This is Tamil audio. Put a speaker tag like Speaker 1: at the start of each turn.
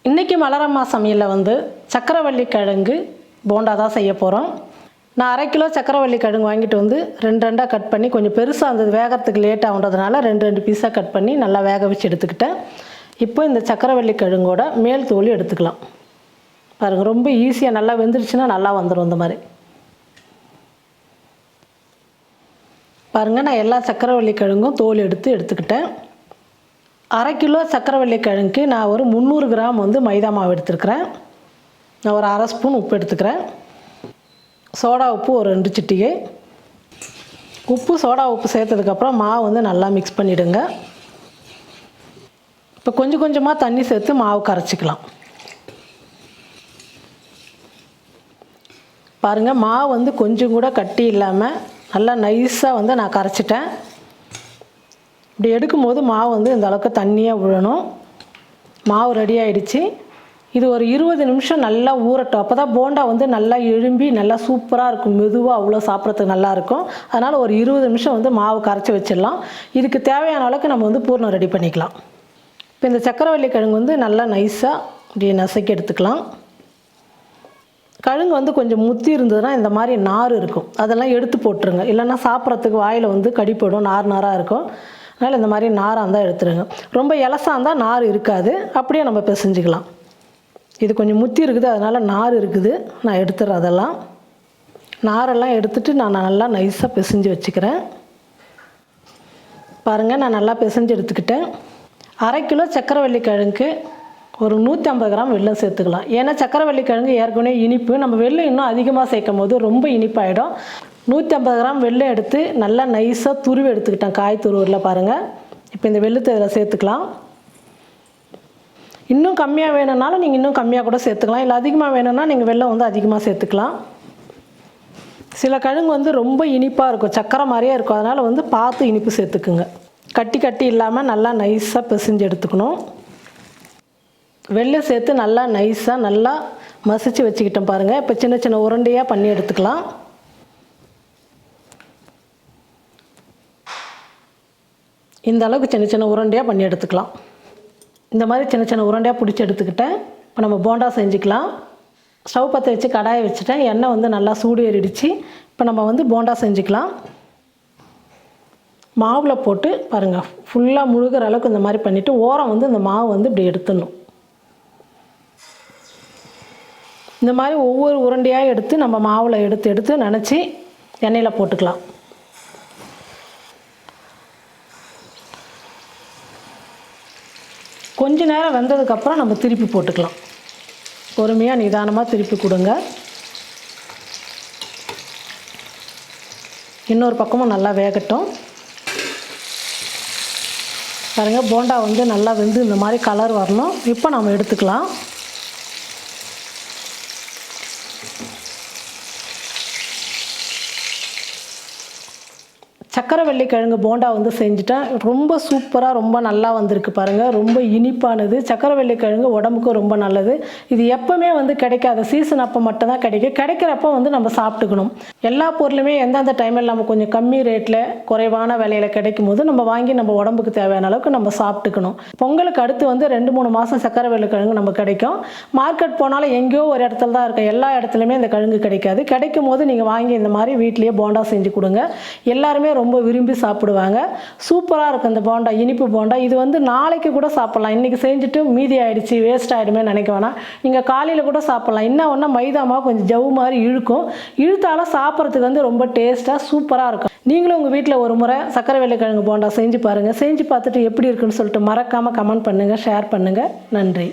Speaker 1: இன்றைக்கி மலரம்மா சமையலில் வந்து சக்கரவள்ளி கிழங்கு போண்டா தான் செய்ய போகிறோம். நான் 1/2 கிலோ சக்கரவள்ளி கிழங்கு வாங்கிட்டு வந்து 2 கட் பண்ணி, கொஞ்சம் பெருசாக இருந்தது, வேகிறதுக்கு லேட் ஆகுன்றதுனால 2 பீஸாக கட் பண்ணி நல்லா வேக வச்சு எடுத்துக்கிட்டேன். இப்போ இந்த சக்கரவள்ளி கிழங்கோட மேல் தோல் எடுத்துக்கலாம். பாருங்கள், ரொம்ப ஈஸியாக நல்லா வெந்துருச்சுன்னா நல்லா வந்துடும். இந்த மாதிரி பாருங்கள், நான் எல்லா சக்கரவள்ளி கிழங்கும் தோல் எடுத்துக்கிட்டேன். 1/2 கிலோ சக்கரவள்ளி கிழங்குக்கு நான் ஒரு 300 கிராம் வந்து மைதா மாவு எடுத்துருக்கிறேன். நான் ஒரு 1/2 ஸ்பூன் உப்பு எடுத்துக்கிறேன். சோடா உப்பு ஒரு 2 சிட்டிகை. உப்பு சோடா உப்பு சேர்த்ததுக்கப்புறம் மாவு வந்து நல்லா மிக்ஸ் பண்ணிவிடுங்க. இப்போ கொஞ்சம் கொஞ்சமாக தண்ணி சேர்த்து மாவு கரைச்சிக்கலாம். பாருங்கள், மாவு வந்து கொஞ்சம் கூட கட்டி இல்லாமல் நல்லா நைஸாக வந்து நான் கரைச்சிட்டேன். இப்படி எடுக்கும்போது மாவு வந்து இந்த அளவுக்கு தண்ணியாக விழணும். மாவு ரெடி ஆகிடுச்சு. இது ஒரு 20 நிமிஷம் நல்லா ஊறட்டும். அப்போ தான் போண்டா வந்து நல்லா எழும்பி நல்லா சூப்பராக இருக்கும். மெதுவாக அவ்வளோ சாப்பிட்றதுக்கு நல்லாயிருக்கும். அதனால் ஒரு 20 நிமிஷம் வந்து மாவு கரைச்சி வச்சிடலாம். இதுக்கு தேவையான அளவுக்கு நம்ம வந்து பூர்ணம் ரெடி பண்ணிக்கலாம். இப்போ இந்த சக்கரவள்ளி கிழங்கு வந்து நல்லா நைஸாக இப்படி நசுக்கி எடுத்துக்கலாம். கிழங்கு வந்து கொஞ்சம் முத்தி இருந்ததுன்னா இந்த மாதிரி நார் இருக்கும், அதெல்லாம் எடுத்து போட்டுருங்க. இல்லைன்னா சாப்பிட்றதுக்கு வாயில் வந்து கடிப்படும், நாராக இருக்கும். அதனால் இந்த மாதிரி நாராக இருந்தால் எடுத்துருங்க. ரொம்ப இலசாக இருந்தால் நார் இருக்காது, அப்படியே நம்ம பிசைஞ்சிக்கலாம். இது கொஞ்சம் முத்தி இருக்குது, அதனால் நார் இருக்குது, நான் எடுத்துடுறேன். அதெல்லாம் நாரெல்லாம் எடுத்துகிட்டு நான் நல்லா நைஸாக பிசைஞ்சு வச்சுக்கிறேன். பாருங்கள், நான் நல்லா பிசைஞ்சு எடுத்துக்கிட்டேன். 1/2 கிலோ சக்கரவள்ளி கிழங்குக்கு ஒரு 150 கிராம் வெல்லம் சேர்த்துக்கலாம். ஏன்னா சக்கரவள்ளி கிழங்கு ஏற்கனவே இனிப்பு, நம்ம வெல்லம் இன்னும் அதிகமாக சேர்க்கும் போது ரொம்ப இனிப்பாகிடும். 150 கிராம் வெல்லம் எடுத்து நல்லா நைஸாக துருவி எடுத்துக்கிட்டேன். காய் துருவரில் பாருங்கள். இப்போ இந்த வெல்லத்தை இதில் சேர்த்துக்கலாம். இன்னும் கம்மியாக வேணும்னாலும் நீங்கள் இன்னும் கம்மியாக கூட சேர்த்துக்கலாம். இல்லை அதிகமாக வேணும்னா நீங்கள் வெல்லம் வந்து அதிகமாக சேர்த்துக்கலாம். சில கிழங்கு வந்து ரொம்ப இனிப்பாக இருக்கும், சக்கரை மாதிரியே இருக்கும். அதனால் வந்து பார்த்து இனிப்பு சேர்த்துக்குங்க. கட்டி இல்லாமல் நல்லா நைஸாக பிசைஞ்சு எடுத்துக்கணும். வெல்லம் சேர்த்து நல்லா நைஸாக நல்லா மசிச்சு வச்சுக்கிட்டேன். பாருங்கள், இப்போ சின்ன சின்ன உருண்டையாக பண்ணி எடுத்துக்கலாம். இந்த அளவுக்கு சின்ன சின்ன உருண்டையாக பண்ணி எடுத்துக்கலாம். இந்த மாதிரி சின்ன சின்ன உருண்டையாக பிடிச்சி எடுத்துக்கிட்டேன். இப்போ நம்ம போண்டா செஞ்சுக்கலாம். ஸ்டவ் பற்ற வச்சு கடாயை வச்சுட்டேன். எண்ணெய் வந்து நல்லா சூடு ஏறிடுச்சு. இப்போ நம்ம வந்து போண்டா செஞ்சுக்கலாம். மாவில் போட்டு பாருங்கள், ஃபுல்லாக முழுகிற அளவுக்கு இந்த மாதிரி பண்ணிவிட்டு ஓரம் வந்து இந்த மாவு வந்து இப்படி எடுத்துடணும். இந்த மாதிரி ஒவ்வொரு உருண்டையாக எடுத்து நம்ம மாவில் எடுத்து நனைச்சி எண்ணெயில் போட்டுக்கலாம். கொஞ்ச நேரம் வெந்ததுக்கப்புறம் நம்ம திருப்பி போட்டுக்கலாம். பொறுமையாக நிதானமாக திருப்பி கொடுங்க. இன்னொரு பக்கமும் நல்லா வேகட்டும். பாருங்கள், போண்டா வந்து நல்லா வெந்து இந்த மாதிரி கலர் வரணும். இப்போ நம்ம எடுத்துக்கலாம். சக்கரவள்ளி கிழங்கு போண்டா வந்து செஞ்சுட்டேன். ரொம்ப சூப்பராக ரொம்ப நல்லா வந்திருக்கு. பாருங்கள், ரொம்ப இனிப்பானது. சக்கரவள்ளி கிழங்கு உடம்புக்கும் ரொம்ப நல்லது. இது எப்போவுமே வந்து கிடைக்காது, சீசன் அப்போ மட்டும்தான் கிடைக்கும். கிடைக்கிறப்ப வந்து நம்ம சாப்பிட்டுக்கணும். எல்லா பொருளுமே எந்தெந்த டைமில் நம்ம கொஞ்சம் கம்மி ரேட்டில் குறைவான விலையில் கிடைக்கும் போது நம்ம வாங்கி நம்ம உடம்புக்கு தேவையான அளவுக்கு நம்ம சாப்பிட்டுக்கணும். பொங்கலுக்கு அடுத்து வந்து 2-3 மாதம் சக்கரவள்ளி கிழங்கு நம்ம கிடைக்கும். மார்க்கெட் போனாலும் எங்கேயோ ஒரு இடத்துல தான் இருக்கும், எல்லா இடத்துலையுமே இந்த கிழங்கு கிடைக்காது. கிடைக்கும் போது நீங்கள் வாங்கி இந்த மாதிரி வீட்லேயே போண்டா செஞ்சு கொடுங்க. எல்லாருமே ரொம்ப விரும்பி சாப்பிடுவாங்க. சூப்பராக இருக்கும் இந்த போண்டா, இனிப்பு போண்டா. இது வந்து நாளைக்கு கூட சாப்பிட்லாம். இன்றைக்கி செஞ்சுட்டு மீதி ஆகிடுச்சு, வேஸ்ட் ஆகிடுமே நினைக்க வேணாம். நீங்கள் காலையில் கூட சாப்பிட்லாம். இன்னும் ஒன்றா மைதா மாவு கொஞ்சம் ஜவு மாதிரி இழுத்தாலும் சாப்பிட்றதுக்கு வந்து ரொம்ப டேஸ்ட்டாக சூப்பராக இருக்கும். நீங்களும் உங்கள் வீட்டில் ஒரு முறை சக்கரவள்ளி கிழங்கு போண்டா செஞ்சு பாருங்கள். செஞ்சு பார்த்துட்டு எப்படி இருக்குன்னு சொல்லிட்டு மறக்காமல் கமெண்ட் பண்ணுங்கள், ஷேர் பண்ணுங்கள். நன்றி.